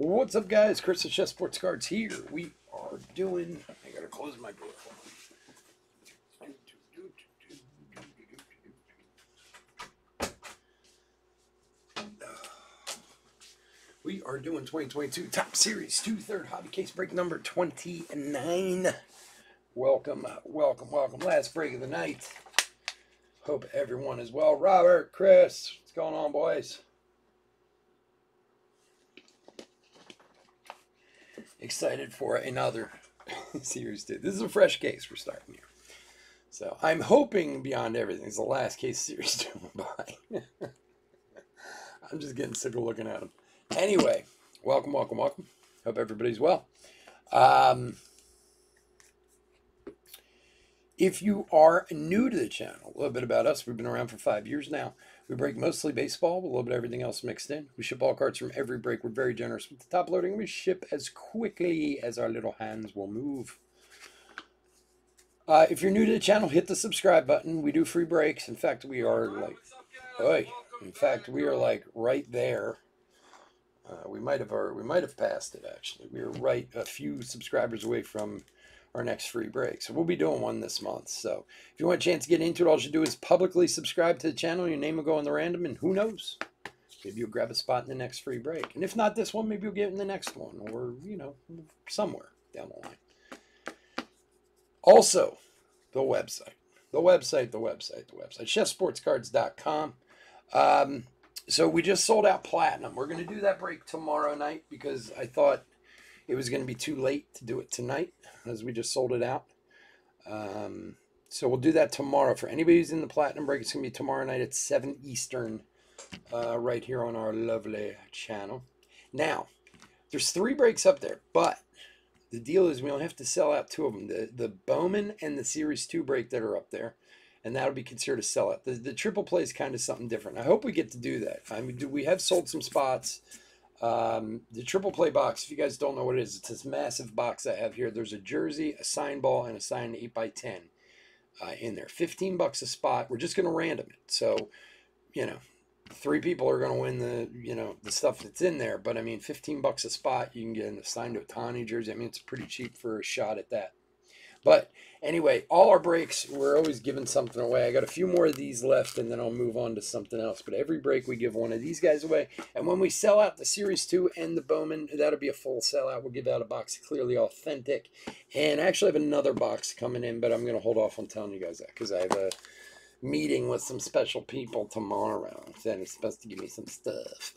What's up, guys? Chris at Chess Sports Cards here. We are doing... I gotta close my door. We are doing 2022 Top Series 2/3 hobby case break number 29. Welcome, welcome, welcome. Last break of the night. Hope everyone is well. Robert, Chris, what's going on, boys? Excited for another Series 2. This is a fresh case we're starting here. So I'm hoping beyond everything it's the last case Series 2 will buy. I'm just getting sick of looking at them. Anyway, welcome, welcome, welcome. Hope everybody's well. If you are new to the channel, a little bit about us. We've been around for 5 years now. We break mostly baseball with a little bit of everything else mixed in. We ship all cards from every break. We're very generous with the top loading. We ship as quickly as our little hands will move. If you're new to the channel, hit the subscribe button. We do free breaks. In fact, we are like, right there. We might have passed it actually. We were right a few subscribers away from our next free break. So we'll be doing one this month. So if you want a chance to get into it, all you should do is publicly subscribe to the channel. Your name will go in the random, and who knows? Maybe you'll grab a spot in the next free break. And if not this one, maybe you'll get in the next one, or, you know, somewhere down the line. Also, the website, chesssportscards.com. So we just sold out Platinum. We're going to do that break tomorrow night because I thought it was going to be too late to do it tonight as we just sold it out. So we'll do that tomorrow. For anybody who's in the Platinum break, it's going to be tomorrow night at 7 Eastern right here on our lovely channel. Now, there's 3 breaks up there, but the deal is we only have to sell out 2 of them. The Bowman and the Series 2 break that are up there. And that'll be considered a sellout. The triple play is kind of something different. I hope we get to do that. I mean, we have sold some spots. The triple play box, if you guys don't know what it is, it's this massive box I have here. There's a jersey, a signed ball, and a signed 8x10 in there. $15 a spot. We're just going to random it. So, you know, 3 people are going to win the stuff that's in there. But, I mean, $15 a spot, you can get an assigned Ohtani jersey. I mean, it's pretty cheap for a shot at that. But anyway, all our breaks, we're always giving something away. I got a few more of these left, and then I'll move on to something else. But every break, we give one of these guys away. And when we sell out the Series 2 and the Bowman, that'll be a full sellout. We'll give out a box of Clearly Authentic. And I actually have another box coming in, but I'm going to hold off on telling you guys that because I have a meeting with some special people tomorrow. And it's supposed to give me some stuff.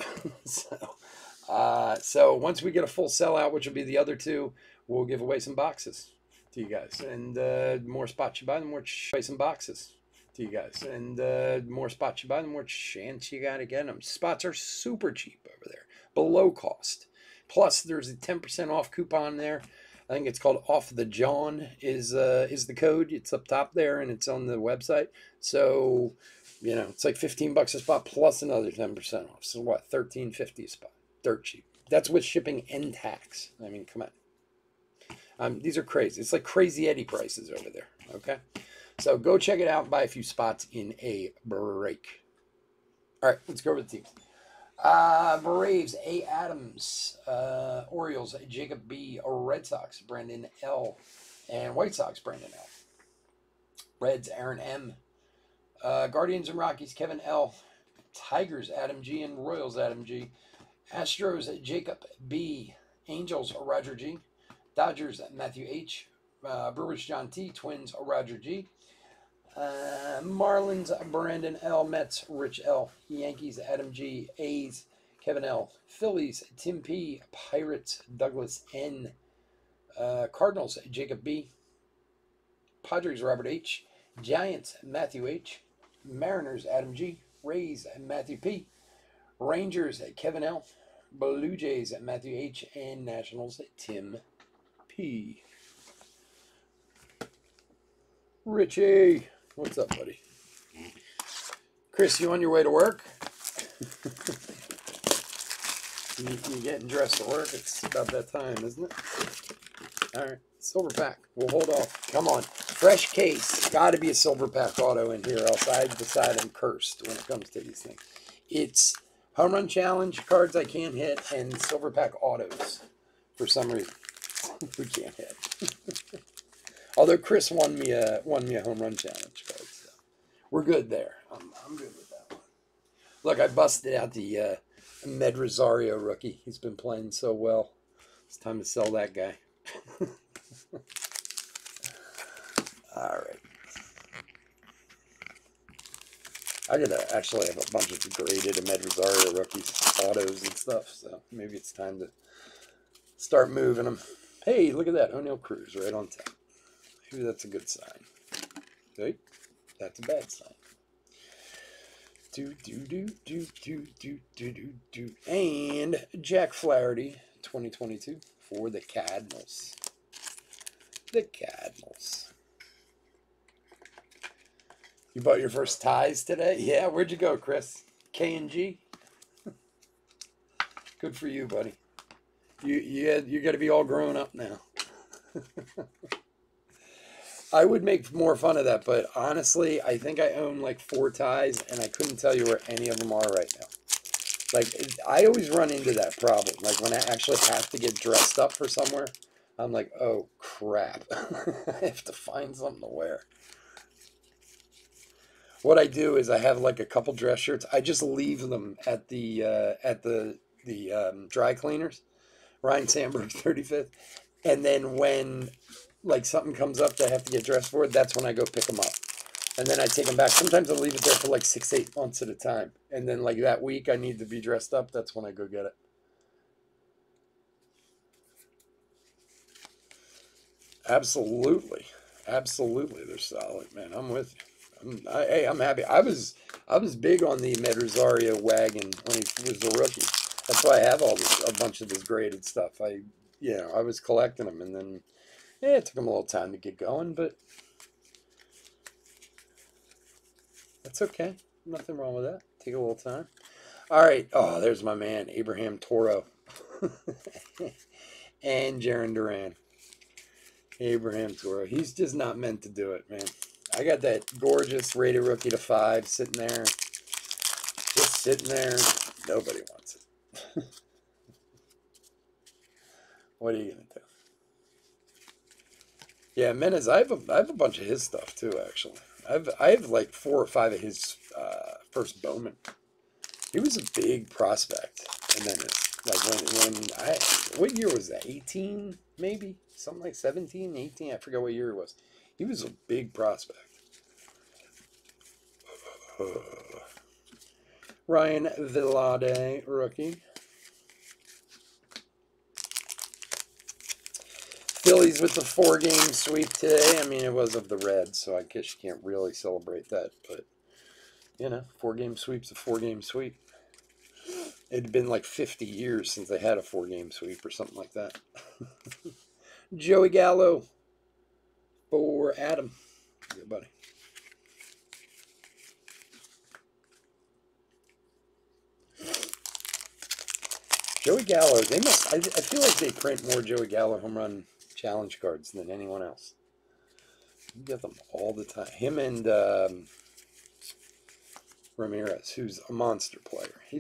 So once we get a full sellout, which will be the other 2, we'll give away some boxes to you guys, and the more spots you buy, the more some boxes to you guys, and the more spots you buy, the more chance you got to get them. Spots are super cheap over there, below cost. Plus, there's a 10% off coupon there. I think it's called Off the John is the code. It's up top there, and it's on the website. So, you know, it's like $15 a spot plus another 10% off. So what? $13.50 a spot. Dirt cheap. That's with shipping and tax. I mean, come on. These are crazy. It's like Crazy Eddie prices over there. Okay, so go check it out and buy a few spots in a break. All right, let's go over the teams. Braves, A. Adams. Orioles, Jacob B. Red Sox, Brandon L. And White Sox, Brandon L. Reds, Aaron M. Guardians and Rockies, Kevin L. Tigers, Adam G. And Royals, Adam G. Astros, Jacob B. Angels, Roger G. Dodgers, Matthew H. Brewers, John T. Twins, Roger G. Marlins, Brandon L. Mets, Rich L. Yankees, Adam G. A's, Kevin L. Phillies, Tim P. Pirates, Douglas N. Cardinals, Jacob B. Padres, Robert H. Giants, Matthew H. Mariners, Adam G. Rays, Matthew P. Rangers, Kevin L. Blue Jays, Matthew H. And Nationals, Tim P. Richie, what's up, buddy? Chris, you on your way to work? you getting dressed for work? It's about that time, isn't it? All right, silver pack. We'll hold off. Come on. Fresh case. Got to be a silver pack auto in here, else I decide I'm cursed when it comes to these things. It's Home Run Challenge cards I can't hit, and Silver Pack autos for some reason we can't hit. Although Chris won me a Home Run Challenge card, so we're good there. I'm good with that one. Look, I busted out the Med Rosario rookie. He's been playing so well. It's time to sell that guy. All right. I gotta actually have a bunch of graded Med Rosario rookies, autos and stuff, so maybe it's time to start moving them. Hey, look at that. O'Neal Cruz right on top. Maybe that's a good sign. Hey, that's a bad sign. And Jack Flaherty, 2022 for the Cardinals. The Cardinals. You bought your first ties today? Yeah, where'd you go, Chris? K&G? Good for you, buddy. You got to be all grown up now. I would make more fun of that, but honestly, I think I own like 4 ties, and I couldn't tell you where any of them are right now. Like, I always run into that problem. Like, when I actually have to get dressed up for somewhere, I'm like, oh, crap. I have to find something to wear. What I do is I have like a couple dress shirts. I just leave them at the dry cleaners, Ryan Sandberg 35th, and then when like something comes up that I have to get dressed for, that's when I go pick them up, and then I take them back. Sometimes I leave it there for like 6-8 months at a time, and then like that week I need to be dressed up. That's when I go get it. Absolutely, absolutely, they're solid, man. I'm with you. I'm happy. I was big on the Med Rosario wagon when he was a rookie. That's why I have a bunch of this graded stuff. I was collecting them, and then it took them a little time to get going, but that's okay. Nothing wrong with that. Take a little time. All right. Oh, there's my man, Abraham Toro, and Jaron Duran. Abraham Toro. He's just not meant to do it, man. I got that gorgeous rated rookie to 5 sitting there. Just sitting there. Nobody wants it. What are you going to do? Yeah, Menes, I have a bunch of his stuff too, actually. I have like 4 or 5 of his first Bowman. He was a big prospect. And then what year was that? 18, maybe? Something like 17, 18. I forget what year it was. He was a big prospect. Ryan Vilade, rookie. Phillies with the 4-game sweep today. I mean, it was of the Reds, so I guess you can't really celebrate that. But, 4-game sweep's a 4-game sweep. It had been like 50 years since they had a 4-game sweep or something like that. Joey Gallo for Adam. Good buddy. Joey Gallo, they must. I feel like they print more Joey Gallo home run challenge cards than anyone else. You get them all the time. Him and Ramirez, who's a monster player. He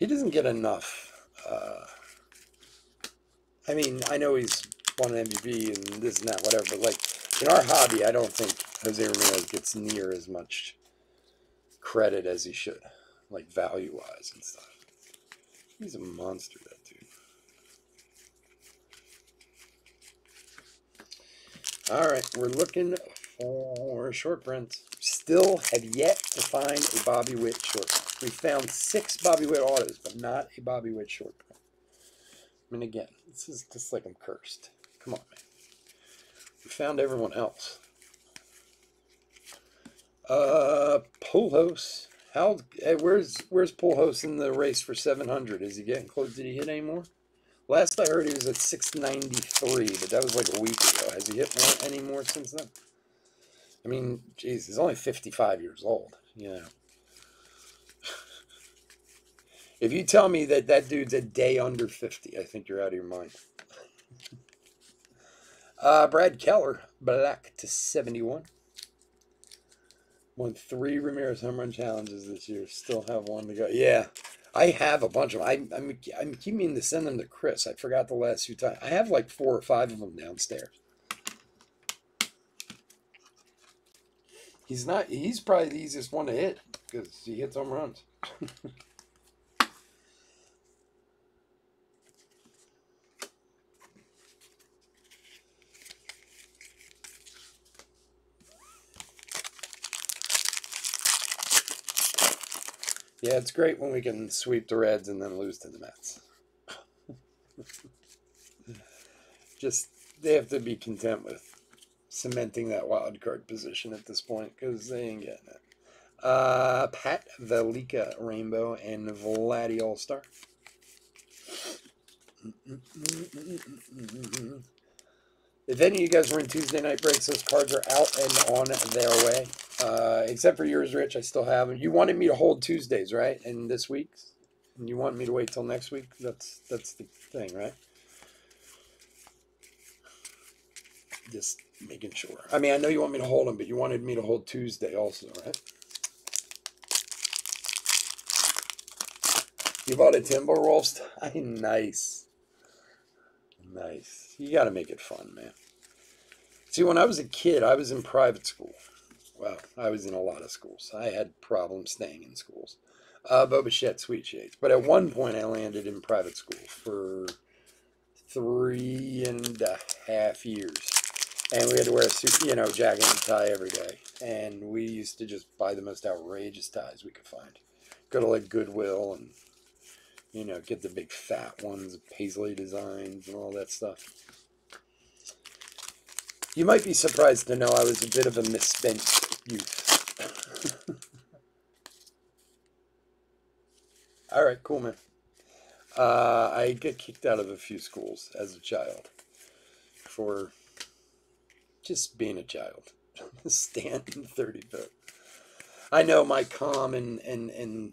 doesn't get enough. I mean, I know he's won an MVP and this and that, whatever, but like in our hobby, I don't think Jose Ramirez gets near as much credit as he should, like value-wise and stuff. He's a monster, that dude. All right, we're looking for short prints. Still have yet to find a Bobby Witt short print. We found 6 Bobby Witt autos, but not a Bobby Witt short print. I mean, again, this is just like I'm cursed. Come on, man. We found everyone else. Pujols. Where's Pujols in the race for 700? Is he getting close? Did he hit any more? Last I heard he was at 693, but that was like a week ago. Has he hit any more since then? I mean, geez, he's only 55 years old. If you tell me that dude's a day under 50, I think you're out of your mind. Brad Keller, black to 71. Won 3 Ramirez home run challenges this year. Still have 1 to go. Yeah, I have a bunch of them. I'm keep meaning to send them to Chris. I forgot the last few times. I have like 4 or 5 of them downstairs. He's probably the easiest one to hit because he hits home runs. Yeah, it's great when we can sweep the Reds and then lose to the Mets. Just, they have to be content with cementing that wild card position at this point because they ain't getting it. Pat Velika Rainbow and Vladdy All-Star. If any of you guys were in Tuesday night breaks, those cards are out and on their way. Except for yours, Rich, I still have them. You wanted me to hold Tuesdays, right? And this week's? And you want me to wait till next week? That's the thing, right? Just making sure. I mean, I know you want me to hold them, but you wanted me to hold Tuesday also, right? You bought a Timberwolves tie? Nice. Nice. You got to make it fun, man. See, when I was a kid, I was in private school. Well, I was in a lot of schools. I had problems staying in schools. Boba Shet, Sweet Shades. But at one point, I landed in private school for 3.5 years. And we had to wear a suit, you know, jacket and tie every day. And we used to just buy the most outrageous ties we could find. Go to, like, Goodwill and, you know, get the big fat ones, paisley designs and all that stuff. You might be surprised to know I was a bit of a misspent youth. All right, cool, man. I get kicked out of a few schools as a child for just being a child. Standing 35. I know my calm and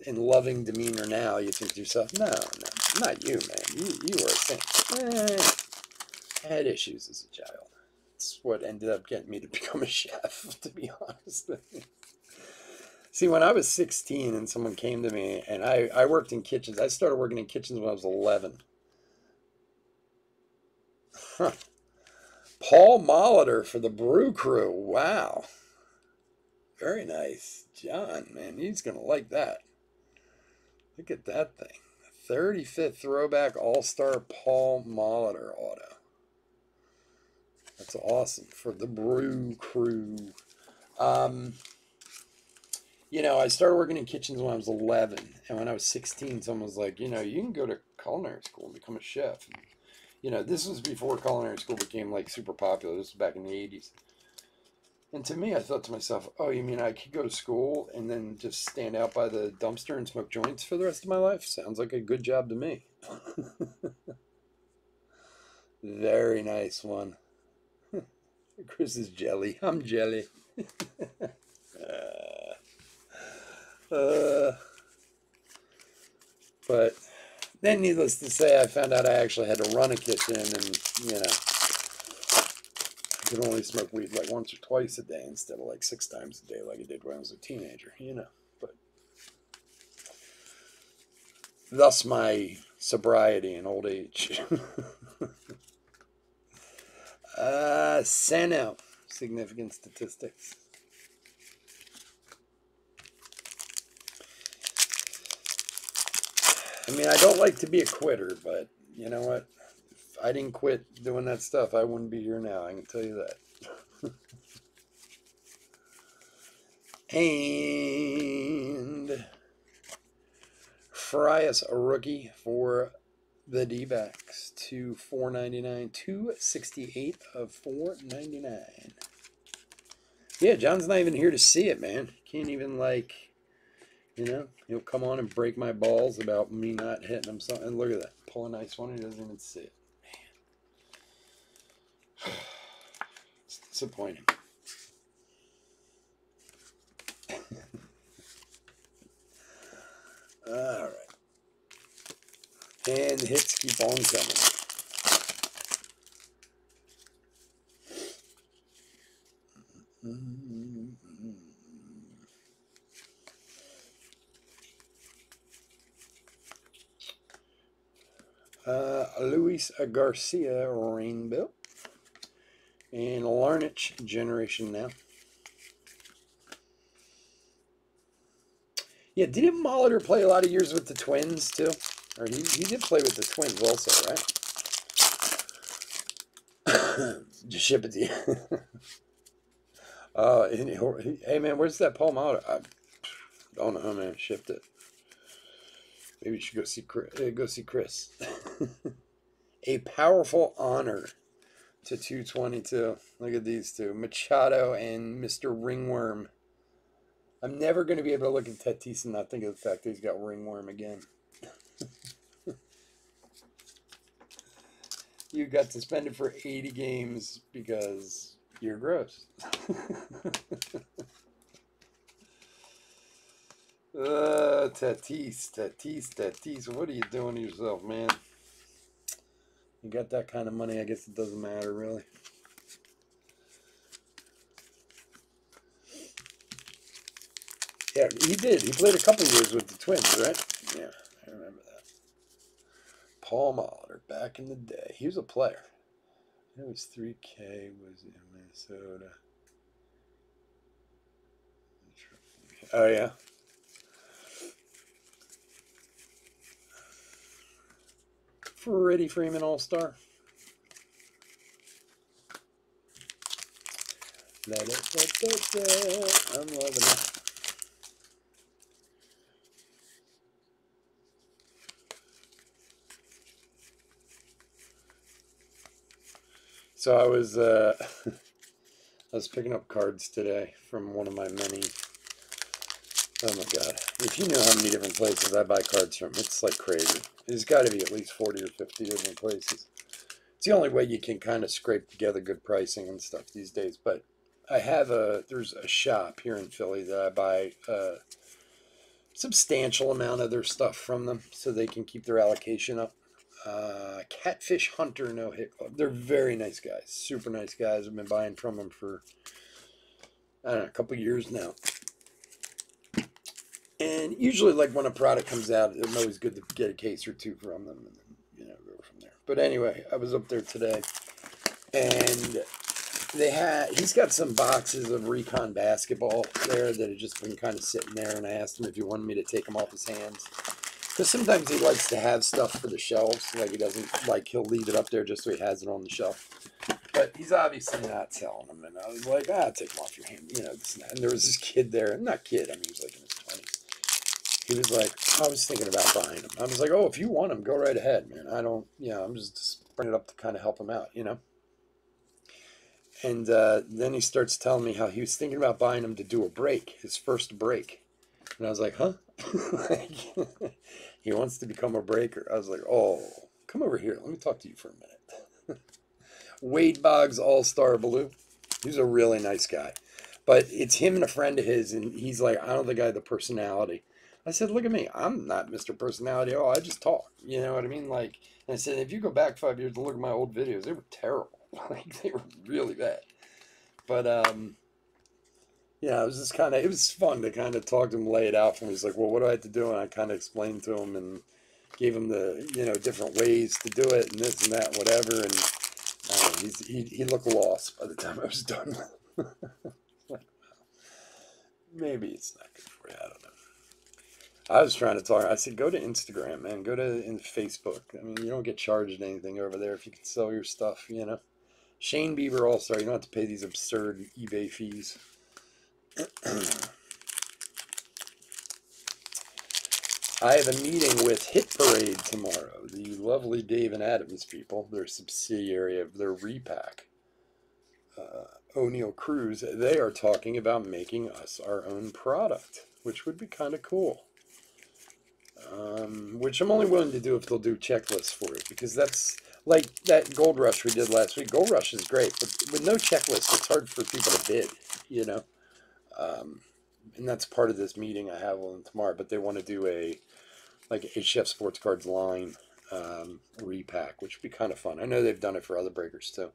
loving demeanor now. You think to yourself, no, not you, man. You were a saint. I had issues as a child. It's what ended up getting me to become a chef, to be honest with you. See, when I was 16 and someone came to me, and I worked in kitchens. I started working in kitchens when I was 11. Huh. Paul Molitor for the Brew Crew. Wow. Very nice. John, man, he's going to like that. Look at that thing. 35th throwback all-star Paul Molitor auto. That's awesome for the Brew Crew. You know, I started working in kitchens when I was 11. And when I was 16, someone was like, you know, you can go to culinary school and become a chef. And, you know, this was before culinary school became, like, super popular. This was back in the 80s. And to me, I thought to myself, oh, you mean I could go to school and then just stand out by the dumpster and smoke joints for the rest of my life? Sounds like a good job to me. Very nice one. Chris is jelly. I'm jelly. But then, needless to say, I found out I actually had to run a kitchen, and, you know, I could only smoke weed like once or twice a day instead of like 6 times a day like I did when I was a teenager, you know. But thus my sobriety in old age. Sano, significant statistics. I mean, I don't like to be a quitter, but you know what? If I didn't quit doing that stuff, I wouldn't be here now. I can tell you that. And Frias, a rookie for the D-backs to $4.99, 268 of $4.99. Yeah, John's not even here to see it, man. Can't even, like, you know, he'll come on and break my balls about me not hitting him something. And look at that. Pull a nice one, he doesn't even see it. Man. It's disappointing. All right. And the hits keep on coming. Luis Garcia Rainbow. And Larnach Generation Now. Yeah, didn't Molitor play a lot of years with the Twins, too? Or he did play with the Twins also, right? Just ship it to you. Hey, man, where's that Paul Molitor? I don't know, man. Shipped it. Maybe you should go see Chris. A powerful honor to 222. Look at these two. Machado and Mr. Ringworm. I'm never going to be able to look at Tatis and not think of the fact that he's got ringworm again. You got suspended for 80 games because you're gross. Tatis. What are you doing to yourself, man? You got that kind of money, I guess it doesn't matter, really. Yeah, he did. He played a couple years with the Twins, right? Yeah, I remember that. Paul Molitor, back in the day. He was a player. It was 3K, was in Minnesota. Oh, yeah. Freddie Freeman All-Star. I'm loving it. So I was I was picking up cards today from one of my many. Oh my God! If you know how many different places I buy cards from, it's like crazy. There's got to be at least 40 or 50 different places. It's the only way you can kind of scrape together good pricing and stuff these days. But I have there's a shop here in Philly that I buy a substantial amount of their stuff from them so they can keep their allocation up. Catfish Hunter No Hit Club. They're very nice guys. Super nice guys. I've been buying from them for, I don't know, a couple years now. And usually, like, when a product comes out, it's always good to get a case or two from them and then, go from there. But anyway, I was up there today, and he's got some boxes of Recon basketball there that have just been kind of sitting there, and I asked him if he wanted me to take them off his hands. Because sometimes he likes to have stuff for the shelves. Like, he doesn't, like, he'll leave it up there just so he has it on the shelf. But he's obviously not selling them. And I was like, take them off your hand. This and that. And there was this kid there. Not kid, I mean, he was like in his 20s. He was like, I was thinking about buying them. I was like, if you want them, go right ahead, man. I don't, I'm just bringing it up to kind of help him out, And then he starts telling me how he was thinking about buying them to do a break, his first break. And I was like, huh? He wants to become a breaker. I was like, come over here. Let me talk to you for a minute. Wade Boggs All-Star Blue. He's a really nice guy. But it's him and a friend of his, and he's like, I don't think I have the personality. I said, look at me. I'm not Mr. Personality. I just talk. You know what I mean? Like, and I said, if you go back 5 years and look at my old videos, they were terrible. Like, they were really bad. But, yeah, it was just it was fun to kind of talk to him, lay it out for him. He's like, well, what do I have to do? And I kind of explained to him and gave him the, different ways to do it and this and that, whatever. And he looked lost by the time I was done. Like, maybe it's not good for you. I don't know. I was trying to talk. I said, go to Instagram, man. Go to Facebook. I mean, you don't get charged anything over there if you can sell your stuff, Shane Bieber All-Star. You don't have to pay these absurd eBay fees. I have a meeting with Hit Parade tomorrow. The lovely Dave and Adams people. They're a subsidiary of their repack. O'Neill Cruz. They are talking about making us our own product, which would be kind of cool. Which I'm only willing to do if they'll do checklists for it, because that's like that Gold Rush we did last week. Gold Rush is great, but with no checklist, it's hard for people to bid, and that's part of this meeting I have with them tomorrow. But they want to do a Chef Sports Cards line repack, which would be kind of fun. I know they've done it for other breakers too.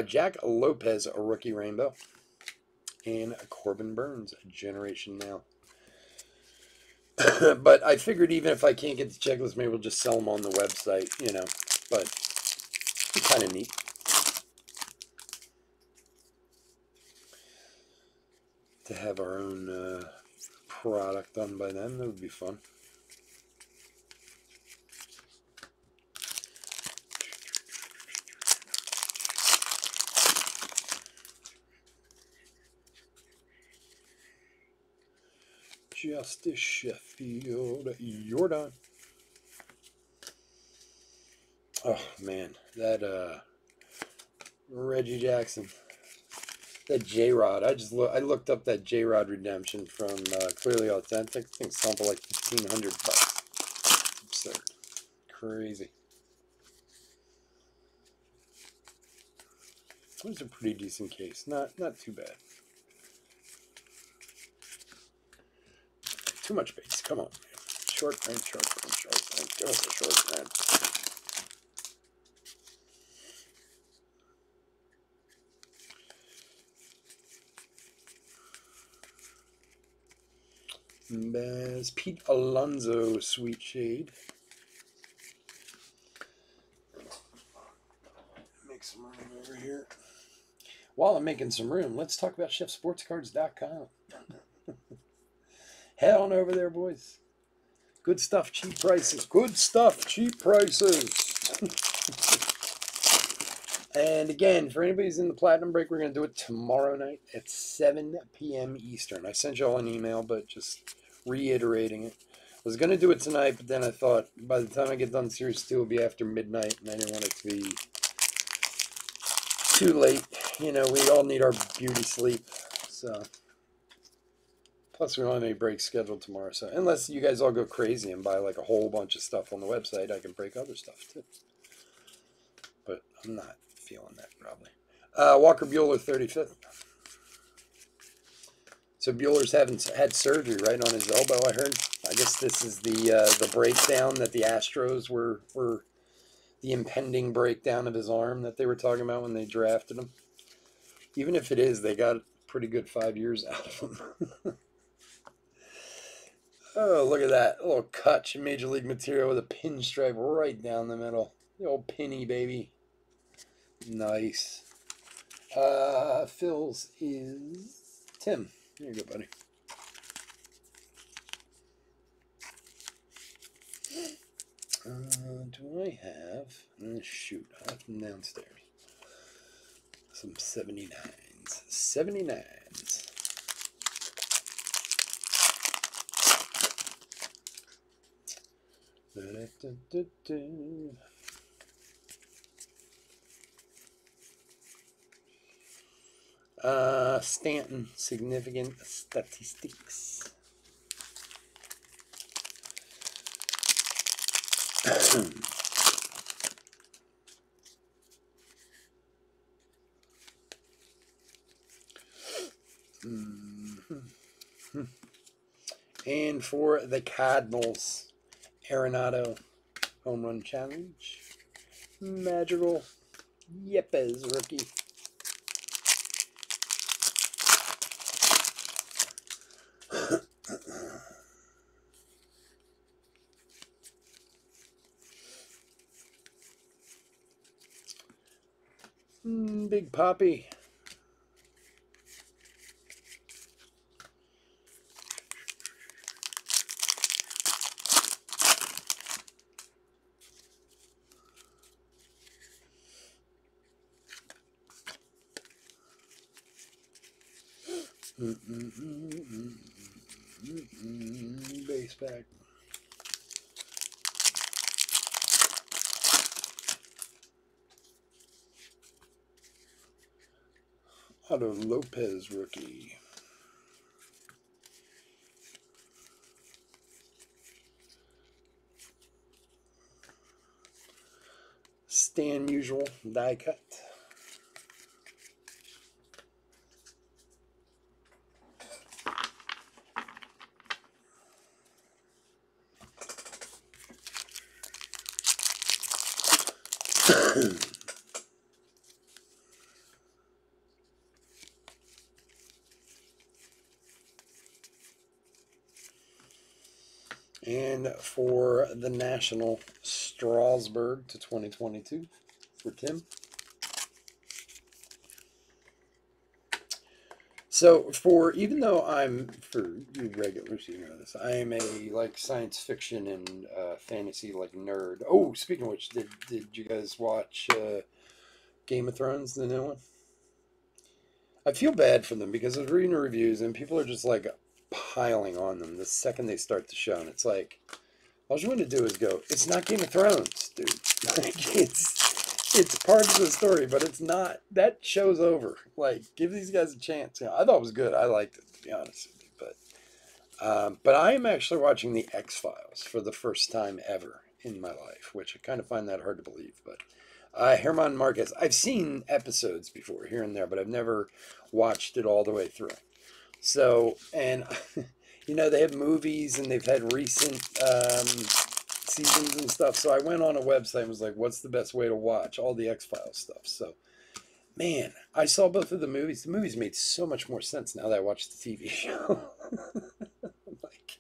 Jack Lopez, a rookie rainbow, and Corbin Burns, a Generation Now. But I figured even if I can't get the checklist, maybe we'll just sell them on the website, but kind of neat. To have our own product done by them, that would be fun. Justice Sheffield, you're done. Oh man, that Reggie Jackson, that J-Rod. I looked up that J-Rod redemption from Clearly Authentic. I think it's something like $1,500. Absurd, crazy. It was a pretty decent case. Not too bad. Too much base. Come on, man. Short print, short print, short print. Give us a short print. There's Pete Alonso, Sweet Shade. Make some room over here. While I'm making some room, let's talk about ChefSportsCards.com. Head on over there, boys. Good stuff, cheap prices. Good stuff, cheap prices. And again, for anybody who's in the Platinum Break, we're going to do it tomorrow night at 7 p.m. Eastern. I sent you all an email, but just reiterating it. I was going to do it tonight, but then I thought by the time I get done Series 2, it'll be after midnight, and I didn't want it to be too late. You know, we all need our beauty sleep. So, plus we don't have any breaks scheduled tomorrow. So, unless you guys all go crazy and buy like a whole bunch of stuff on the website, I can break other stuff too. But I'm not feeling that probably. Walker Buehler, 35th. So Buehler's had surgery right on his elbow, I heard. I guess this is the breakdown that the Astros were the impending breakdown of his arm that they were talking about when they drafted him. Even if it is, they got a pretty good 5 years out of him. Oh, look at that. A little Kutch in Major League material with a pinstripe right down the middle. The old pinny, baby. Nice. Phil's is Tim. There you go, buddy. Do I have... shoot, I have them downstairs. Some 79s. 79s. Stanton, significant statistics. And for the Cardinals, Arenado, home run challenge. Magical Yepes rookie. Big Poppy. Base pack. Otto Lopez rookie. Stan Musial die cut. And for the National, Strasburg to 2022 for Tim. So even though for you regulars, you know this, I am a like science fiction and fantasy like nerd. Oh, speaking of which, did you guys watch Game of Thrones, the new one? I feel bad for them because I was reading the reviews and people are just like piling on them the second they start the show, and it's like all you want to do is go, it's not Game of Thrones, dude. Like it's part of the story, but it's not. That show's over. Like, give these guys a chance. You know, I thought it was good. I liked it, to be honest with you. But I am actually watching the X-Files for the first time ever in my life, which I kind of find that hard to believe. But Herman Marquez, I've seen episodes before here and there, but I've never watched it all the way through. So, and you know, they have movies and they've had recent seasons and stuff. So I went on a website and was like, what's the best way to watch all the X-Files stuff? So, man, I saw both of the movies. The movies made so much more sense now that I watched the TV show. Like,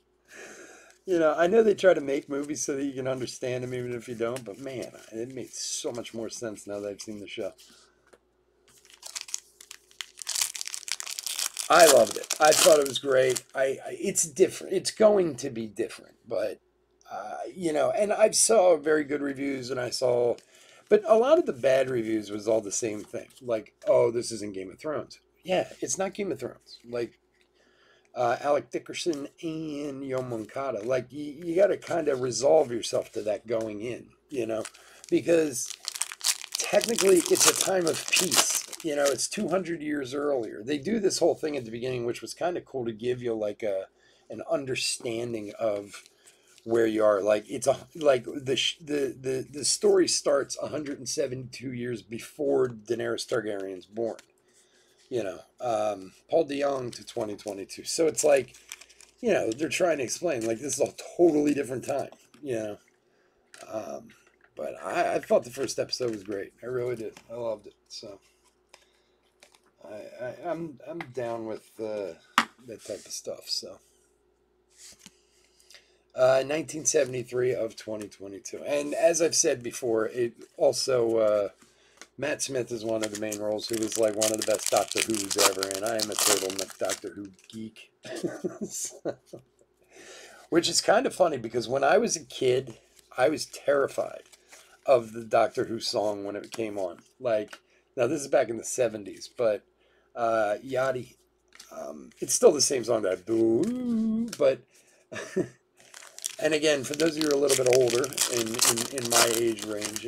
you know, I know they try to make movies so that you can understand them even if you don't, but man, it made so much more sense now that I've seen the show. I loved it. I thought it was great. It's different. It's going to be different, but you know, and I saw very good reviews, and but a lot of the bad reviews was all the same thing. Like, oh, this isn't Game of Thrones. Yeah, it's not Game of Thrones. Like Alec Dickerson and Yo Moncada. Like, you got to kind of resolve yourself to that going in, you know, because technically it's a time of peace. You know, it's 200 years earlier. They do this whole thing at the beginning, which was kind of cool to give you like an understanding of where you are. Like the story starts 172 years before Daenerys Targaryen's born. You know, Paul DeYoung to 2022. So it's like, you know, they're trying to explain like this is a totally different time. You know, but I thought the first episode was great. I really did. I loved it. So. I'm down with that type of stuff. So, 1973 of 2022, and as I've said before, it also Matt Smith is one of the main roles. Who was like one of the best Doctor Who's ever, and I am a total Doctor Who geek. So, which is kind of funny because when I was a kid, I was terrified of the Doctor Who song when it came on. Like, now this is back in the 70s, but Yachty, it's still the same song that do, but and again, for those of you who are a little bit older in my age range,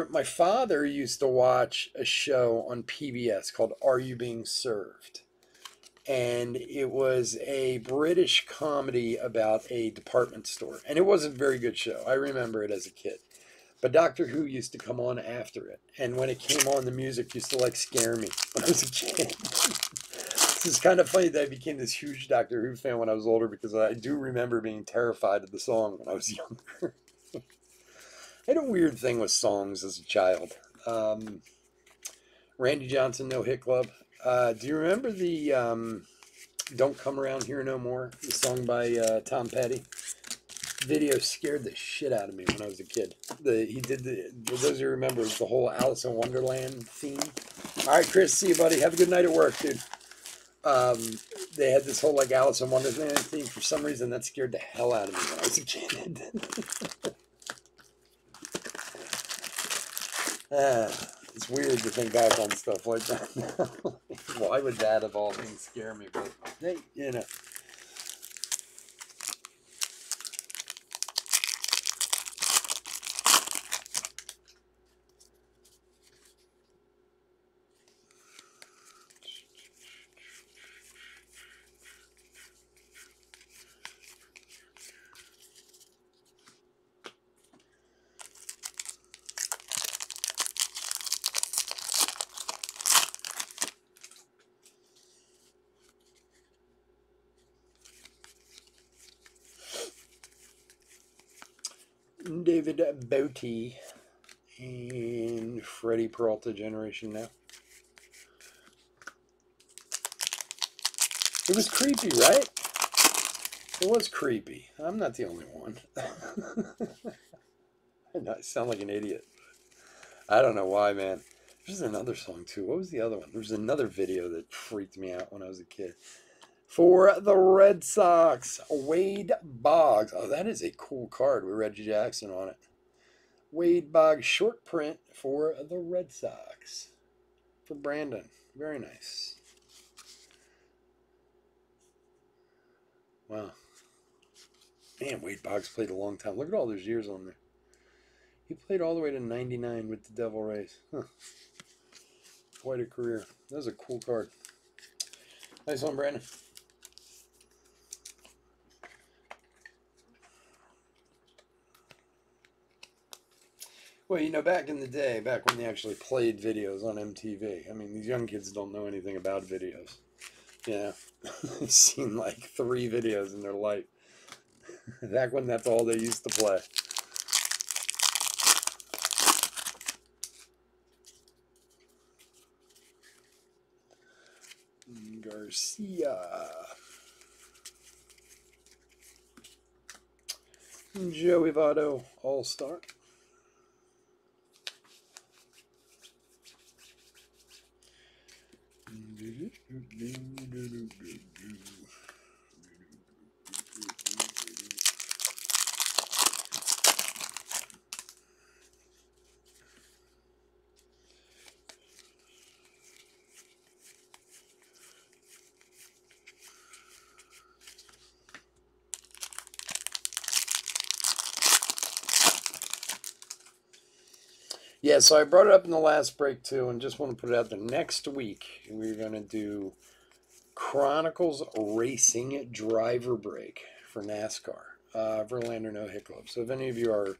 my father used to watch a show on PBS called Are You Being Served? And it was a British comedy about a department store, and it was a very good show. I remember it as a kid. But Doctor Who used to come on after it. And when it came on, the music used to like scare me when I was a kid. It's kind of funny that I became this huge Doctor Who fan when I was older because I do remember being terrified of the song when I was younger. I had a weird thing with songs as a child. Randy Johnson, No Hit Club. Do you remember the Don't Come Around Here No More? The song by Tom Petty? Video scared the shit out of me when I was a kid. He did for those who remember, the whole Alice in Wonderland theme. All right, Chris, see you, buddy. Have a good night at work, dude. They had this whole like Alice in Wonderland theme. For some reason, that scared the hell out of me when I was a kid. It's weird to think back on stuff like that. Why would that of all things scare me? But hey, you know. David Bowie and Freddie Peralta Generation Now. It was creepy, right? It was creepy. I'm not the only one. I sound like an idiot. I don't know why, man. There's another song too. What was the other one? There was another video that freaked me out when I was a kid. For the Red Sox, Wade Boggs. Oh, that is a cool card with Reggie Jackson on it. Wade Boggs short print for the Red Sox. For Brandon. Very nice. Wow. Man, Wade Boggs played a long time. Look at all those years on there. He played all the way to 99 with the Devil Rays. Huh. Quite a career. That was a cool card. Nice one, Brandon. Well, you know, back in the day, back when they actually played videos on MTV, I mean, these young kids don't know anything about videos. Yeah, they've seen like 3 videos in their life. Back when that's all they used to play. Garcia. Joey Votto, All-Star. Yeah, so I brought it up in the last break too, and just want to put it out there. Next week, we're going to do Chronicles Racing Driver Break for NASCAR. Verlander No Hit Club. So if any of you are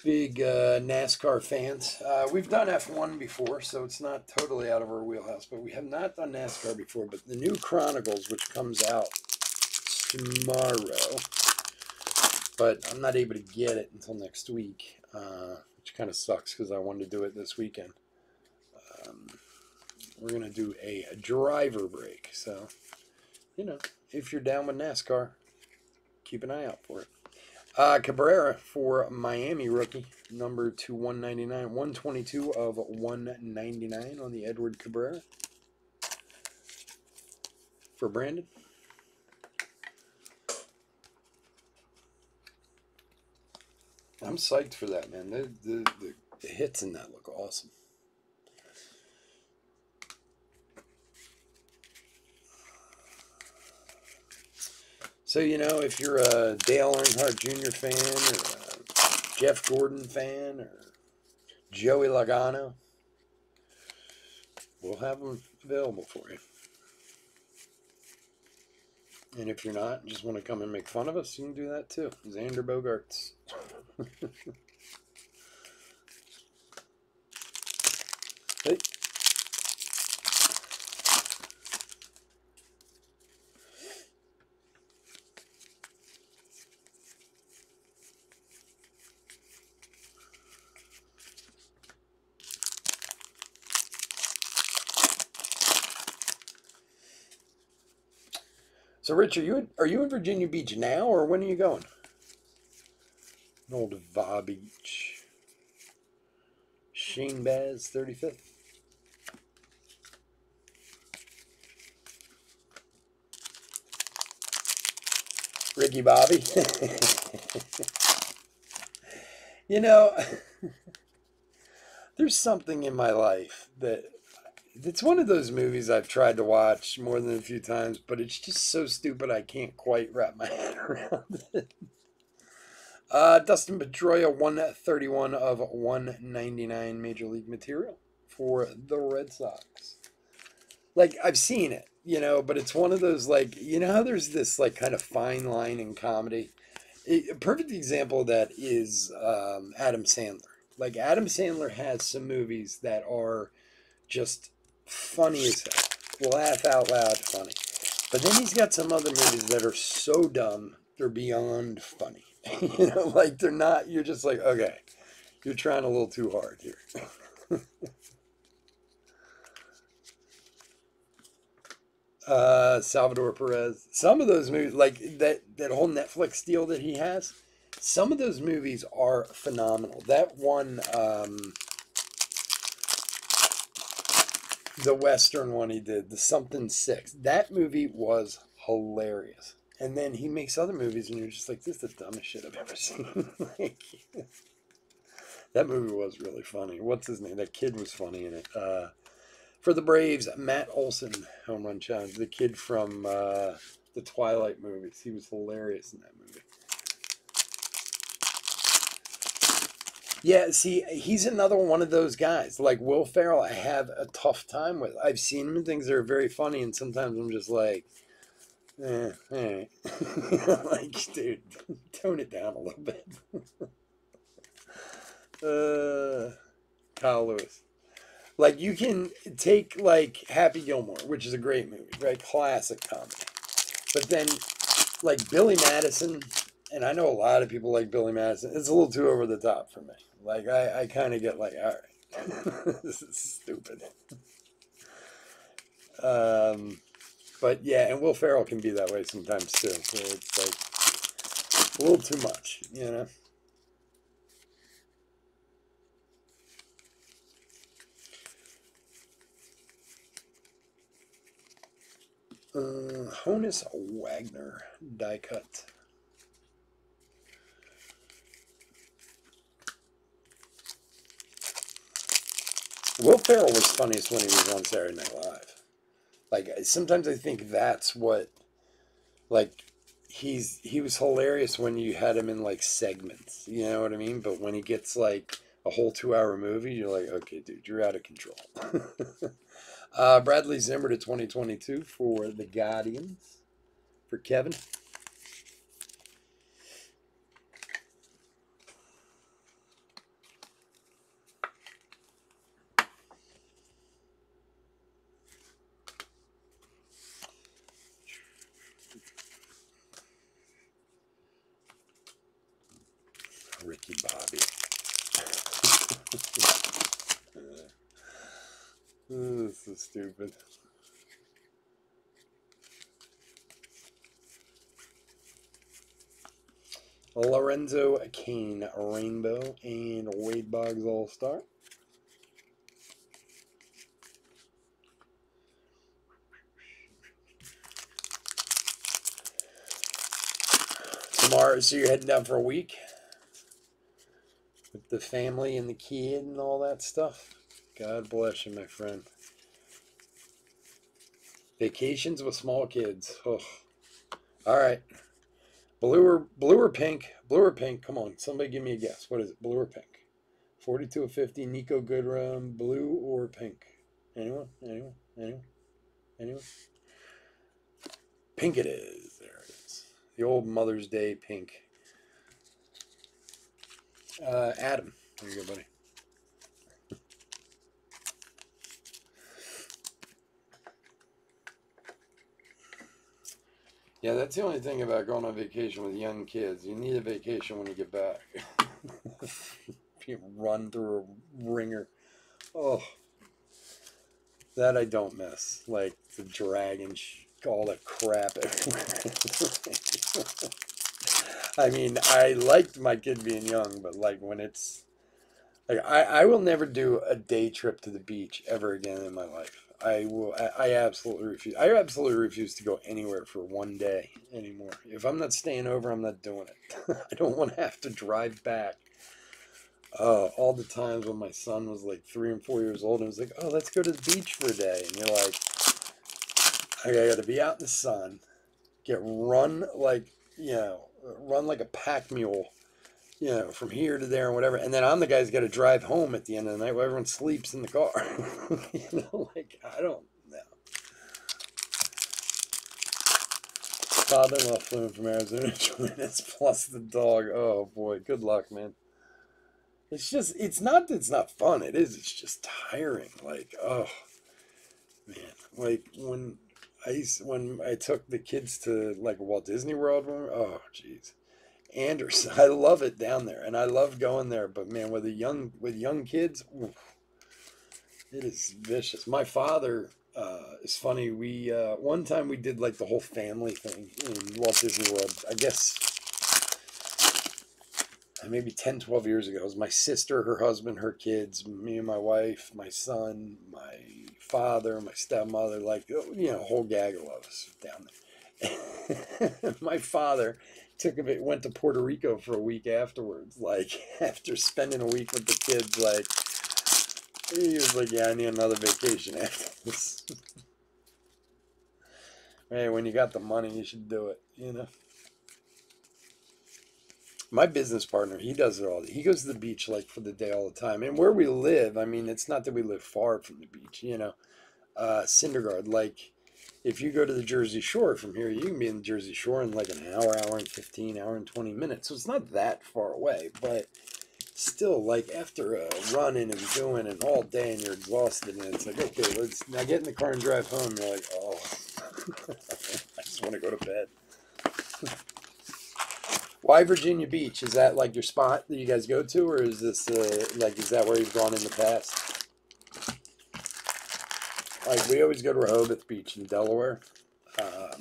big NASCAR fans, we've done F1 before, so it's not totally out of our wheelhouse, but we have not done NASCAR before. But the new Chronicles, which comes out tomorrow, but I'm not able to get it until next week, which kind of sucks because I wanted to do it this weekend. We're going to do a driver break. So, you know, if you're down with NASCAR, keep an eye out for it. Cabrera for Miami rookie, number 2/199, 122 of 199 on the Edward Cabrera. For Brandon. I'm psyched for that, man. The hits in that look awesome. So, you know, if you're a Dale Earnhardt Jr. fan or a Jeff Gordon fan or Joey Logano, we'll have them available for you. And if you're not, just want to come and make fun of us, you can do that too. Xander Bogaerts. Hey. So, Rich, are you in Virginia Beach now, or when are you going? Old Va Beach. Shane Baz, 35th. Ricky Bobby. You know, there's something in my life that it's one of those movies I've tried to watch more than a few times, but it's just so stupid I can't quite wrap my head around it. Dustin Pedroia, 131 of 199 Major League material for the Red Sox. Like, I've seen it, you know, but it's one of those, like, you know how there's this, like, kind of fine line in comedy? A perfect example of that is Adam Sandler. Like, Adam Sandler has some movies that are just funny as hell. Laugh out loud funny. But then he's got some other movies that are so dumb, they're beyond funny. You know, like they're not, you're just like, okay, you're trying a little too hard here. Salvador Perez. Some of those movies, like that whole Netflix deal that he has, Some of those movies are phenomenal. That one, the Western one he did, the Something Six, that movie was hilarious. And then he makes other movies, and you're just like, this is the dumbest shit I've ever seen. Like, that movie was really funny. What's his name? That kid was funny in it. For the Braves, Matt Olson, home run challenge. The kid from the Twilight movies. He was hilarious in that movie. Yeah, see, he's another one of those guys. Like Will Ferrell, I have a tough time with. I've seen him in things that are very funny, and sometimes I'm just like, like, dude, tone it down a little bit. Kyle Lewis. Like, you can take, like, Happy Gilmore, which is a great movie, right? Classic comedy. But then, like, Billy Madison, and I know a lot of people like Billy Madison, it's a little too over the top for me. Like, I kind of get like, all right, this is stupid. But yeah, and Will Ferrell can be that way sometimes too. So it's like a little too much, you know? Honus Wagner die cut. Will Ferrell was funniest when he was on Saturday Night Live. Like, sometimes I think that's what, like, he was hilarious when you had him in, like, segments, you know what I mean? But when he gets, like, a whole 2-hour movie, you're like, okay, dude, you're out of control. Bradley Zimmer to 2022 for the Guardians. For Kevin. Ricky Bobby. This is stupid. Lorenzo Kane Rainbow and Wade Boggs All-Star. Tomorrow, so you're heading down for a week with the family and the kid and all that stuff. God bless you, my friend. Vacations with small kids. Oh. All right. Blue or pink? Blue or pink? Come on, somebody give me a guess. What is it? Blue or pink? 42 of 50. Nico Goodrum. Blue or pink? Anyone? Anyone? Anyone? Anyone? Pink it is. There it is. The old Mother's Day pink. Adam. There you go, buddy. Yeah, that's the only thing about going on vacation with young kids. You need a vacation when you get back. You run through a ringer. Oh, that I don't miss. Like the dragon, all the crap everywhere. I mean, I liked my kid being young, but like when it's like I will never do a day trip to the beach ever again in my life. I absolutely refuse. I absolutely refuse to go anywhere for one day anymore. If I'm not staying over, I'm not doing it. I don't want to have to drive back. All the times when my son was like 3 and 4 years old and was like, oh, let's go to the beach for a day. And you're like, I got to be out in the sun, run like a pack mule, from here to there and whatever. And then I'm the guy who's got to drive home at the end of the night while everyone sleeps in the car. I don't know. Father-in-law flew in from Arizona to join us, plus the dog. Oh boy, good luck, man. It's not that it's not fun. It's just tiring. Like, oh man, like when I took the kids to like Walt Disney World, oh jeez. Anderson, I love it down there, and I love going there. But man, with young kids, oof, it is vicious. My father is funny. We one time we did like the whole family thing in Walt Disney World. I guess maybe 10, 12 years ago. It was my sister, her husband, her kids, me and my wife, my son, my father, my stepmother, like, you know, a whole gaggle of us down there. My father went to Puerto Rico for a week afterwards. Like, after spending a week with the kids, like, he was like, yeah, I need another vacation after this. Hey, when you got the money, you should do it, you know? My business partner, he does it all. He goes to the beach like for the day all the time. And where we live, I mean, it's not that we live far from the beach, you know. Cindergard, like if you go to the Jersey Shore from here, you can be in the Jersey Shore in like an hour, hour and 15, hour and 20 minutes. So it's not that far away, but still, like after running and doing it all day and you're exhausted and it's like, okay, let's now get in the car and drive home. You're like, oh, I just want to go to bed. Why Virginia Beach? Is that like your spot that you guys go to, or is this like, is that where you've gone in the past? Like, we always go to Rehoboth Beach in Delaware.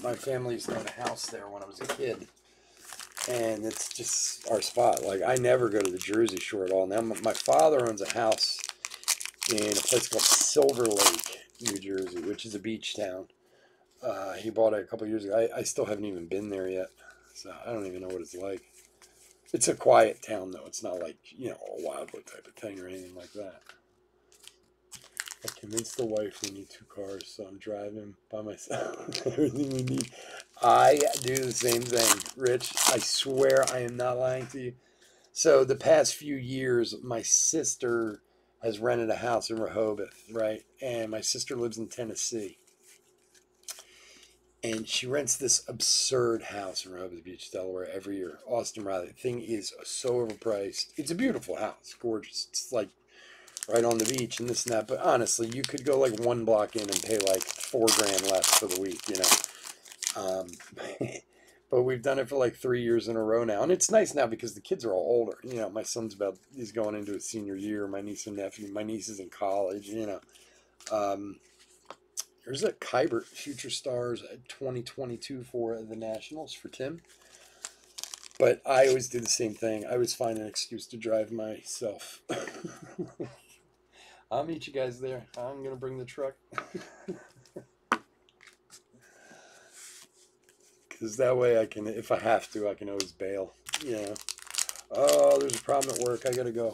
My family used to own a house there when I was a kid, and it's just our spot. Like, I never go to the Jersey Shore at all. Now, my father owns a house in a place called Silver Lake, New Jersey, which is a beach town. He bought it a couple years ago. I still haven't even been there yet. So I don't even know what it's like. It's a quiet town, though. It's not like, you know, a Wildwood type of thing or anything like that. I convinced the wife we need 2 cars, so I'm driving by myself. Everything we need. I do the same thing, Rich. I swear I am not lying to you. So the past few years, my sister has rented a house in Rehoboth, right? And my sister lives in Tennessee. And she rents this absurd house in Rehoboth Beach, Delaware, every year. Austin Riley. The thing is so overpriced. It's a beautiful house. Gorgeous. It's like right on the beach and this and that. But honestly, you could go like 1 block in and pay like $4,000 less for the week, you know. But we've done it for like 3 years in a row now. And it's nice now because the kids are all older. You know, my son's he's going into his senior year. My niece and nephew. My niece is in college, you know. There's a Kybert Future Stars 2022 for the Nationals for Tim. But I always do the same thing. I always find an excuse to drive myself. I'll meet you guys there. I'm going to bring the truck. Because that way I can, if I have to, I can always bail. You know. Oh, there's a problem at work. I got to go.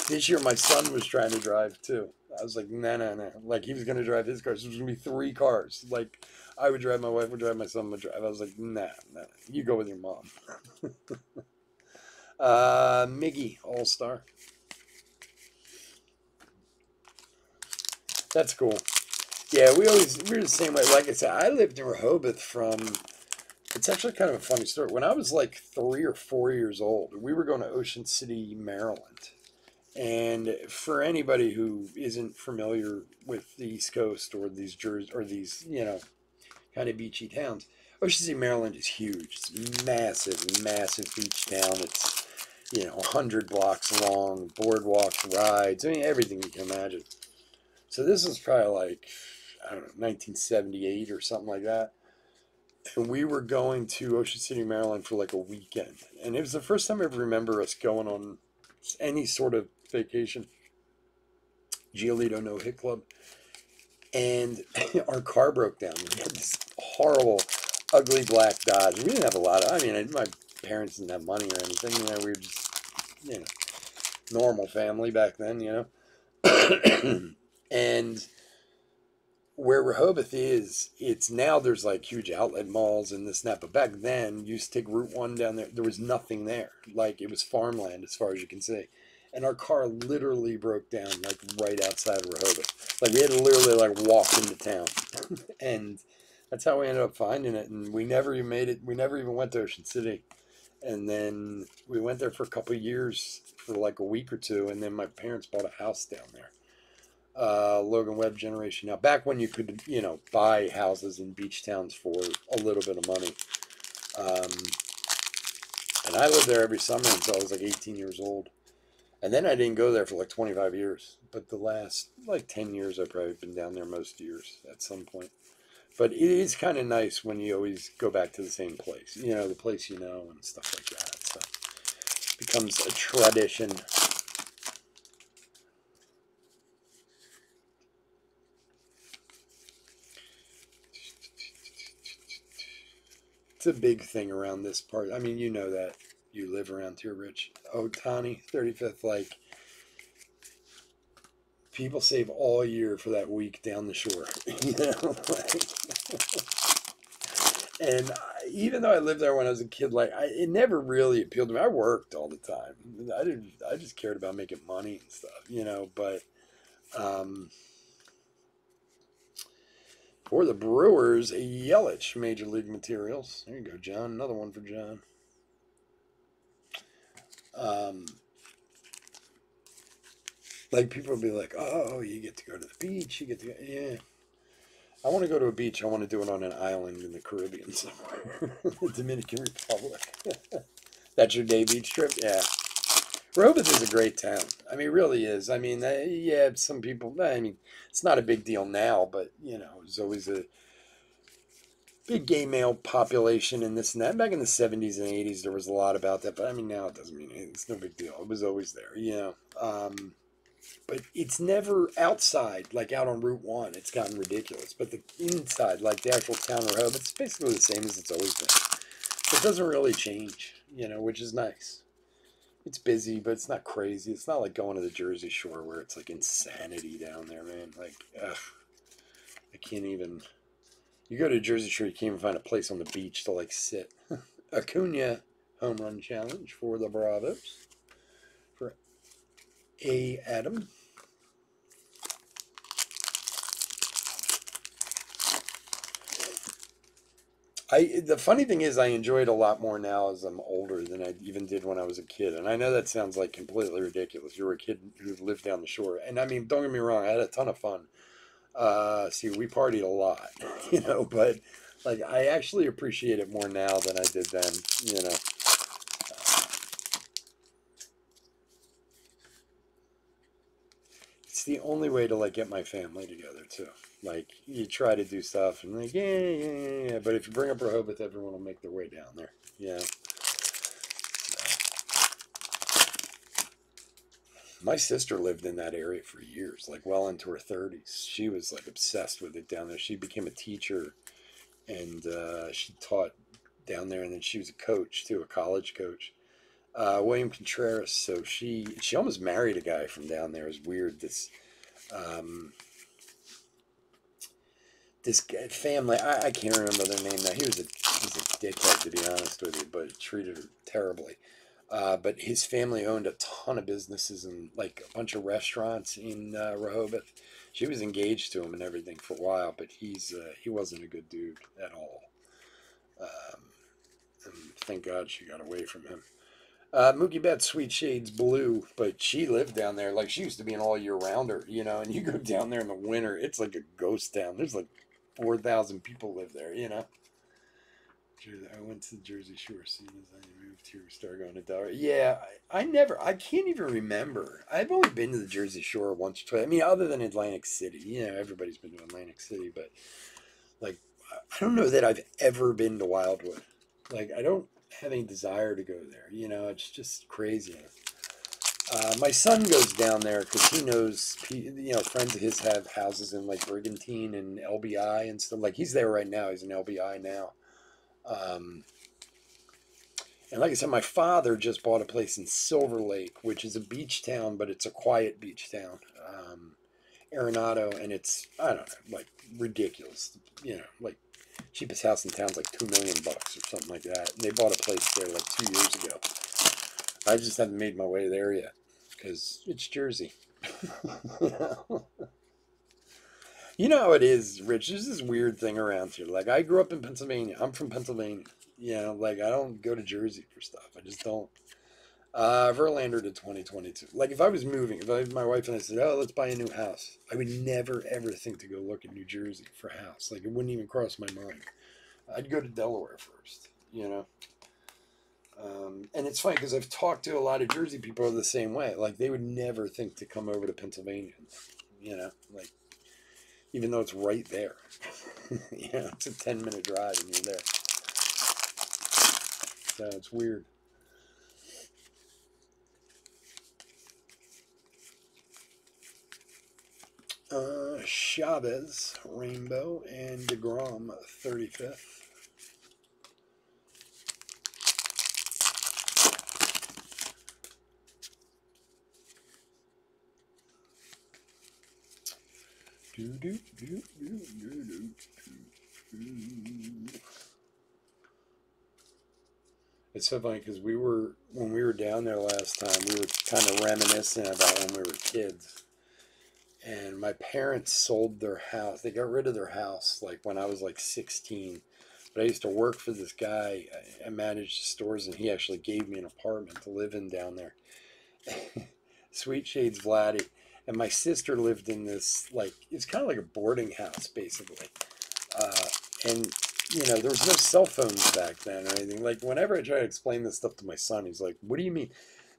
This year my son was trying to drive too. I was like, no. Like, he was going to drive his car. So there's going to be 3 cars. Like, I would drive, my wife would drive, my son would drive. I was like, nah. You go with your mom. Miggy, All-Star. That's cool. Yeah, we're the same way. Like I said, I lived in Rehoboth it's actually kind of a funny story. When I was like 3 or 4 years old, we were going to Ocean City, Maryland. And for anybody who isn't familiar with the East Coast or these you know, kind of beachy towns, Ocean City, Maryland is huge. It's massive, massive beach town. It's, you know, 100 blocks long, boardwalks, rides, I mean, everything you can imagine. So this was probably like, I don't know, 1978 or something like that. And we were going to Ocean City, Maryland for like a weekend. And it was the first time I ever remember us going on any sort of vacation. Giolito No Hit Club. And our car broke down. We had this horrible, ugly black Dodge. We didn't have a lot of, I mean, my parents didn't have money or anything. You know, we were just, you know, normal family back then, you know. And where Rehoboth is, it's now there's like huge outlet malls and this and that. But back then, you used to take Route 1 down there. There was nothing there. Like, it was farmland as far as you can see. And our car literally broke down like right outside of Rehoboth. Like, we had to literally like walk into town. And that's how we ended up finding it. And we never even made it. We never even went to Ocean City. And then we went there for a couple of years for like a week or 2. And then my parents bought a house down there. Logan Webb generation. Now, back when you could, you know, buy houses in beach towns for a little bit of money. And I lived there every summer until I was like 18 years old. And then I didn't go there for like 25 years. But the last like 10 years, I've probably been down there most years at some point. But it is kind of nice when you always go back to the same place. You know, the place you know and stuff like that. So becomes a tradition. It's a big thing around this part. I mean, you know that. You live around here, Rich. Otani, 35th, like, people save all year for that week down the shore. You know, like, and even though I lived there when I was a kid, like, it never really appealed to me. I worked all the time. I just cared about making money and stuff, you know, but for the Brewers, Yelich, Major League Materials. There you go, John. Another one for John. Like, people will be like, oh, you get to go to the beach. You get to go. Yeah. I want to go to a beach. I want to do it on an island in the Caribbean somewhere. The Dominican Republic. That's your day beach trip? Yeah. Rehoboth is a great town. I mean, it really is. I mean, yeah, some people, I mean, it's not a big deal now, but, you know, there's always a big gay male population and this and that. Back in the 70s and 80s, there was a lot about that, but I mean, now it doesn't mean anything. It's no big deal. It was always there, you know. But it's never outside, like out on Route 1. It's gotten ridiculous. But the inside, like the actual town of Rehoboth, it's basically the same as it's always been. It doesn't really change, you know, which is nice. It's busy, but it's not crazy. It's not like going to the Jersey Shore where it's like insanity down there, man. Like, ugh, I can't even. You go to Jersey Shore, you can't even find a place on the beach to like sit. Acuna home run challenge for the Bravos. For A. Adam. The funny thing is I enjoy it a lot more now as I'm older than I even did when I was a kid. And I know that sounds like completely ridiculous. You were a kid who lived down the shore. And I mean, don't get me wrong, I had a ton of fun. See, we partied a lot, you know, but like I actually appreciate it more now than I did then, you know. It's the only way to like get my family together too. Like you try to do stuff and like yeah. But if you bring up Rehoboth, everyone will make their way down there. Yeah. My sister lived in that area for years, like well into her 30s. She was like obsessed with it down there. She became a teacher and she taught down there, and then she was a coach too, a college coach. William Contreras. So she almost married a guy from down there. It was weird. Um, this family, I can't remember their name now. He was a dickhead, to be honest with you, but treated her terribly. But his family owned a ton of businesses and like a bunch of restaurants in Rehoboth. She was engaged to him and everything for a while, but he wasn't a good dude at all. And thank God she got away from him. Mookie Betts, Sweet Shades Blue, but she lived down there. Like, she used to be an all-year-rounder, you know, and you go down there in the winter, it's like a ghost town. There's like 4,000 people live there, you know. I went to the Jersey Shore as soon as I moved here. We started going to Delaware. Yeah, I can't even remember. I've only been to the Jersey Shore once or twice. I mean, other than Atlantic City. You know, everybody's been to Atlantic City, but, like, I don't know that I've ever been to Wildwood. Like, I don't have any desire to go there. You know, it's just crazy. My son goes down there because he knows, you know, friends of his have houses in like Brigantine and LBI and stuff. Like he's there right now. He's in LBI now. And like I said, my father just bought a place in Silver Lake, which is a beach town, but it's a quiet beach town. Arenado, and it's, I don't know, like ridiculous. You know, like cheapest house in town's like $2 million or something like that. And they bought a place there like 2 years ago. I just haven't made my way there yet because it's Jersey. You know how it is, Rich. There's this weird thing around here. Like, I grew up in Pennsylvania. I'm from Pennsylvania. You know, like, I don't go to Jersey for stuff. I just don't. Verlander to 2022. Like, if I was moving, my wife and I said, oh, let's buy a new house, I would never, ever think to go look in New Jersey for a house. Like, it wouldn't even cross my mind. I'd go to Delaware first, you know. And it's funny because I've talked to a lot of Jersey people the same way. Like, they would never think to come over to Pennsylvania, you know, like, even though it's right there. You know, it's a 10-minute drive and you're there. So it's weird. Chavez, Rainbow, and DeGrom, 35th. It's so funny because when we were down there last time, we were kind of reminiscing about when we were kids. And my parents sold their house. They got rid of their house like when I was like 16. But I used to work for this guy. I managed stores, and he actually gave me an apartment to live in down there. Sweet Shades Vladdy. And my sister lived in this, like, it's kind of like a boarding house, basically. And, you know, there was no cell phones back then or anything. Like, whenever I try to explain this stuff to my son, he's like, what do you mean?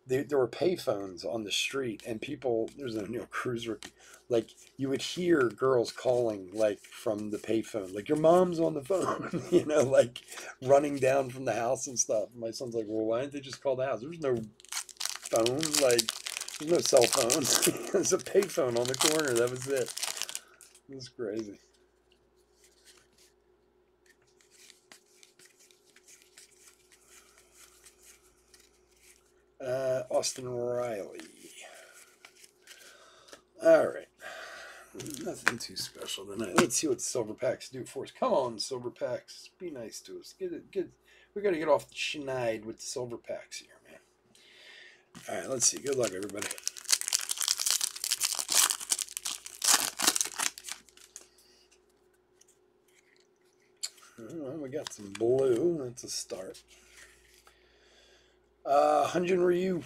There were payphones on the street, and people, there's a Neil Cruz rookie, like, you would hear girls calling, like, from the payphone, like, your mom's on the phone, you know, like, running down from the house and stuff. And my son's like, well, why didn't they just call the house? There's no phone, like, there's no cell phone. There's a payphone on the corner. That was it. It was crazy. Austin Riley. All right. Nothing too special tonight. Let's see what silver packs do for us. Come on, silver packs. Be nice to us. We got to get off the schneid with the silver packs here, man. All right, let's see. Good luck, everybody. Well, we got some blue. That's a start. Hyun-Jin Ryu,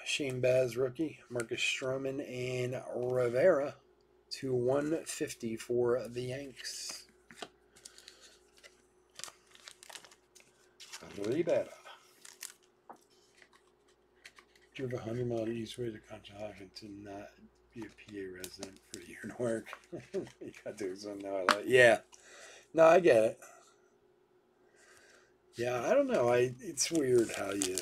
Shane Baz rookie, Marcus Stroman, and Rivera to 150 for the Yanks. Rivera. Drove 100 miles east way to Conshohocken to not be a PA resident for a year and work. You got to do something now. Yeah. No, I get it. Yeah, I don't know. It's weird how you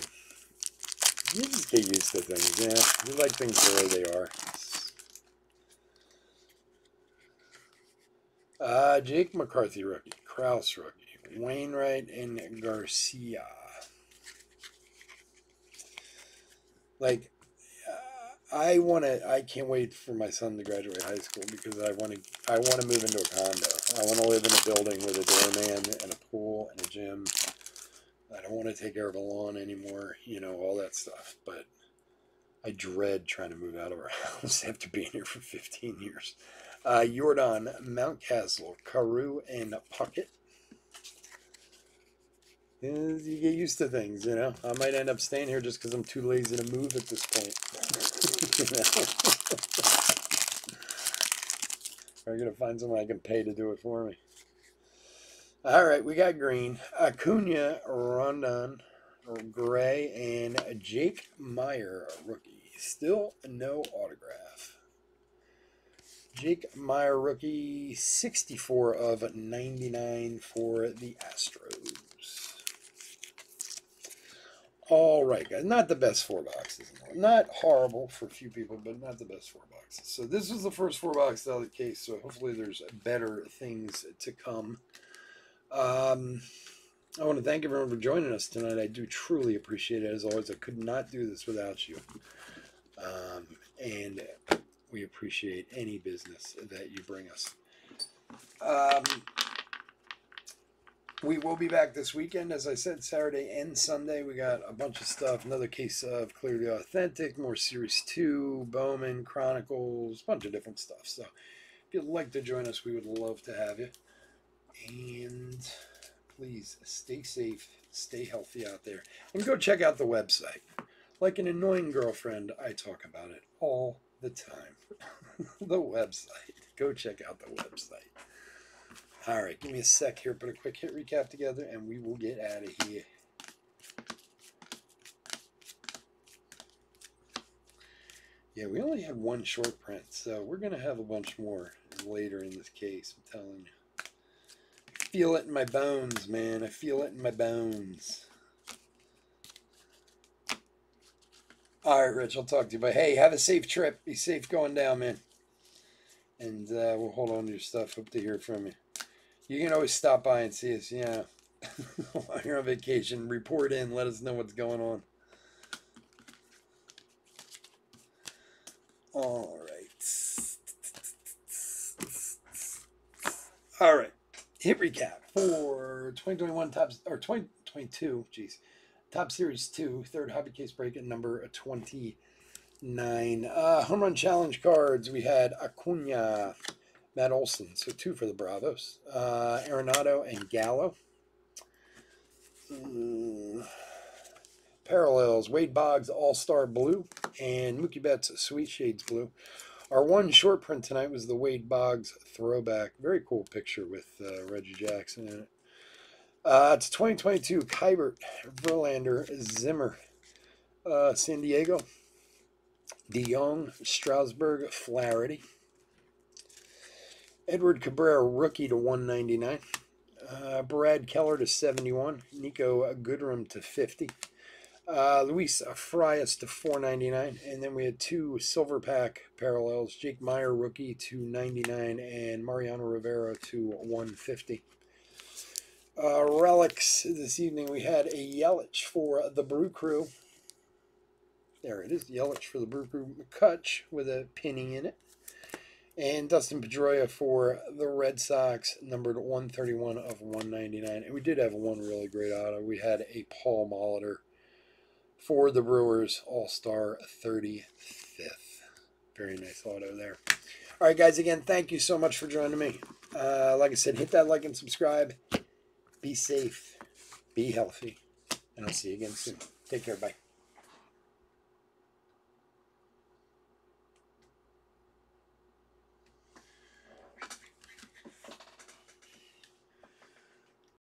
just get used to things. Yeah, you like things the way they are. Jake McCarthy rookie, Krause rookie, Wainwright, and Garcia. Like, I can't wait for my son to graduate high school because I want to move into a condo. I want to live in a building with a doorman and a pool and a gym. I don't want to take care of a lawn anymore, you know, all that stuff. But I dread trying to move out of our house after being here for 15 years. Jordan, Mountcastle, Carew, and Puckett. You get used to things, you know. I might end up staying here just because I'm too lazy to move at this point. I'm going to find someone I can pay to do it for me. All right, we got green. Acuna, Rondon, Gray, and Jake Meyer, rookie. Still no autograph. Jake Meyer, rookie, 64 of 99 for the Astros. All right, guys. Not the best 4 boxes. Not horrible for a few people, but not the best 4 boxes. So this was the first 4 boxes out of the case, so hopefully there's better things to come. I want to thank everyone for joining us tonight. I do truly appreciate it. As always, I could not do this without you. And we appreciate any business that you bring us. We will be back this weekend, as I said, Saturday and Sunday. We got a bunch of stuff. Another case of Clearly Authentic, more Series 2, Bowman, Chronicles, a bunch of different stuff. So if you'd like to join us, we would love to have you. And please stay safe, stay healthy out there, and go check out the website. Like an annoying girlfriend, I talk about it all the time. The website. Go check out the website. All right, give me a sec here, put a quick hit recap together, and we will get out of here. Yeah, we only had 1 short print, so we're going to have a bunch more later in this case, I'm telling you. I feel it in my bones, man. I feel it in my bones. All right, Rich, I'll talk to you. But hey, have a safe trip. Be safe going down, man. And we'll hold on to your stuff. Hope to hear from you. You can always stop by and see us, yeah. While you're on vacation, report in, let us know what's going on. All right. Hit recap for 2021 Topps, or 2022, geez. Top Series 2, third hobby case break at number 29. Home run challenge cards. We had Acuna, Matt Olson, so 2 for the Bravos. Arenado and Gallo. Parallels, Wade Boggs All-Star Blue and Mookie Betts Sweet Shades Blue. Our one short print tonight was the Wade Boggs throwback. Very cool picture with Reggie Jackson in it. It's 2022 Kybert, Verlander, Zimmer, San Diego, DeYoung, Strasburg, Flaherty. Edward Cabrera rookie to 199. Brad Keller to 71. Nico Goodrum to 50. Luis Frias to 499. And then we had 2 silver pack parallels. Jake Meyer rookie to 99 and Mariano Rivera to 150. Relics this evening. We had a Yelich for the Brew Crew. There it is, Yelich for the Brew Crew McCutch with a penny in it. And Dustin Pedroia for the Red Sox, numbered 131 of 199. And we did have one really great auto. We had a Paul Molitor for the Brewers, All-Star 35th. Very nice auto there. All right, guys, again, thank you so much for joining me. Like I said, hit that like and subscribe. Be safe. Be healthy. And I'll see you again soon. Take care. Bye.